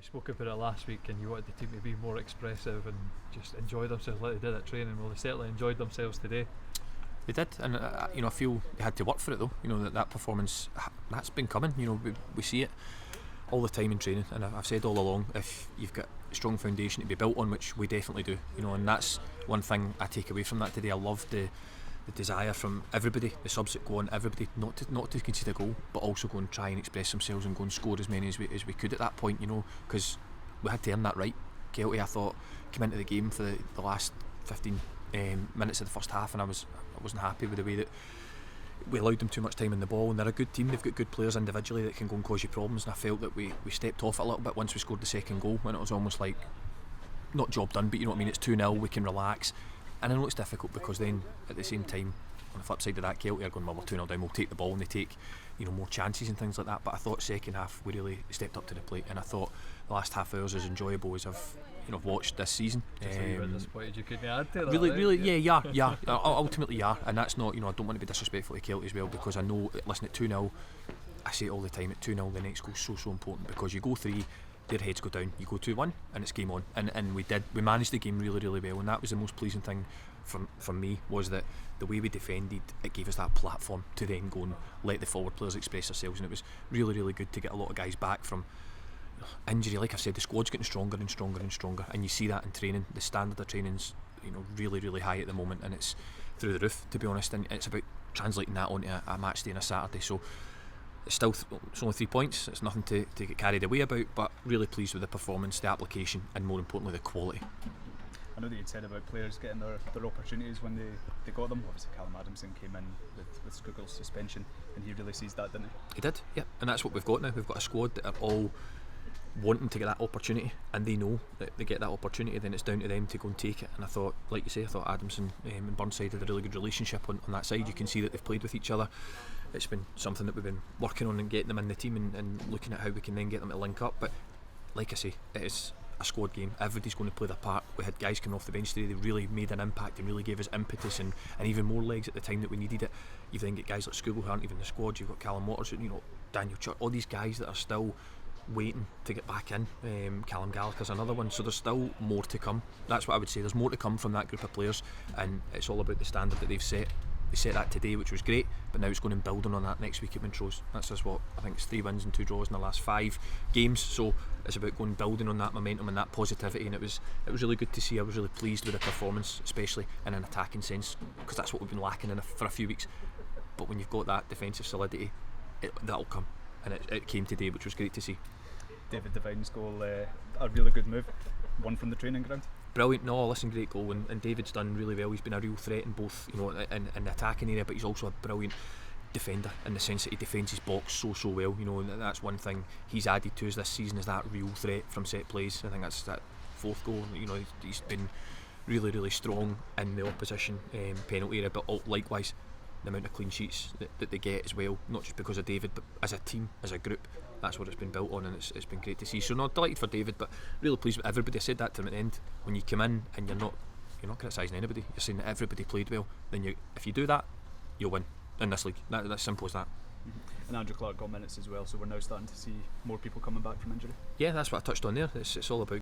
We spoke about it last week, and you wanted the team to be more expressive and just enjoy themselves like they did at training. Well, they certainly enjoyed themselves today. They did, and I feel they had to work for it though. That performance, that's been coming. We see it all the time in training, and I've said all along, if you've got a strong foundation to be built on, which we definitely do, and that's one thing I take away from that today. I love the desire from everybody, the subs that go on, everybody not to concede a goal, but also go and try and express themselves and go and score as many as we could at that point, because we had to earn that right. Kelty, I thought, came into the game for the last 15 minutes of the first half, and I wasn't happy with the way that we allowed them too much time in the ball, and they're a good team. They've got good players individually that can go and cause you problems, and I felt that we stepped off a little bit once we scored the second goal, when it was almost like not job done, but you know what I mean, it's 2-0, we can relax. And I know it's difficult because then at the same time, on the flip side of that, Kelty are going, well, we're 2-0 down, we'll take the ball, and they take more chances and things like that. But I thought second half we really stepped up to the plate, and I thought the last half hour was as enjoyable as I've watched this season. You were disappointed you couldn't add to that. Really, yeah. Ultimately, yeah, and that's not, I don't want to be disrespectful to Kelty as well, because I know, listen, at 2-0, I say it all the time, at 2-0 the next goal is so important, because you go 3, their heads go down, you go 2-1, and it's game on. And we managed the game really, really well, and that was the most pleasing thing from me, was that the way we defended, it gave us that platform to then go and let the forward players express themselves, and it was really, really good to get a lot of guys back from injury. Like I said, the squad's getting stronger and stronger and stronger, and you see that in training. The standard of training's really, really high at the moment, and it's through the roof, to be honest, and it's about translating that onto a match day on a Saturday. So it's still it's only 3 points, it's nothing to get carried away about, but really pleased with the performance, the application, and more importantly the quality. I know that you'd said about players getting their opportunities when they got them. Obviously Callum Adamson came in with Scoogle's suspension, and he really sees that, didn't he? He did, yeah, and that's what we've got now. We've got a squad that are all wanting to get that opportunity, and they know that they get that opportunity, then it's down to them to go and take it. And I thought, like you say, Adamson and Burnside had a really good relationship on that side. You can see that they've played with each other. It's been something that we've been working on and getting them in the team, and looking at how we can then get them to link up. But like I say, it is a squad game. Everybody's going to play their part. We had guys coming off the bench today, they really made an impact and really gave us impetus and even more legs at the time that we needed it. You've then got guys like Scoogle who aren't even in the squad. You've got Callum Waters, Daniel Church, all these guys that are still waiting to get back in. Callum Gallagher's another one, so there's still more to come. That's what I would say, there's more to come from that group of players, and it's all about the standard that they've set. They set that today, which was great, but now it's going and building on that next week at Montrose. That's just what I think, it's 3 wins and 2 draws in the last 5 games, so it's about going building on that momentum and that positivity, and it was really good to see. I was really pleased with the performance, especially in an attacking sense, because that's what we've been lacking for a few weeks. But when you've got that defensive solidity, that'll come, and it came today, which was great to see. David Devine's goal, a really good move, one from the training ground. Brilliant, great goal, and David's done really well. He's been a real threat in both, in the attacking area, but he's also a brilliant defender in the sense that he defends his box so well, and that's one thing he's added to us this season, is that real threat from set plays. I think that's that 4th goal. He's been really, really strong in the opposition penalty area, but likewise the amount of clean sheets that they get as well, not just because of David, but as a team, as a group. That's what it's been built on, and it's been great to see. So not delighted for David, but really pleased with everybody. I said that to him at the end. When you come in and you're not criticising anybody, you're saying that everybody played well, then if you do that, you'll win in this league. That's simple as that. And Andrew Clark got minutes as well, so we're now starting to see more people coming back from injury. Yeah, that's what I touched on there. It's all about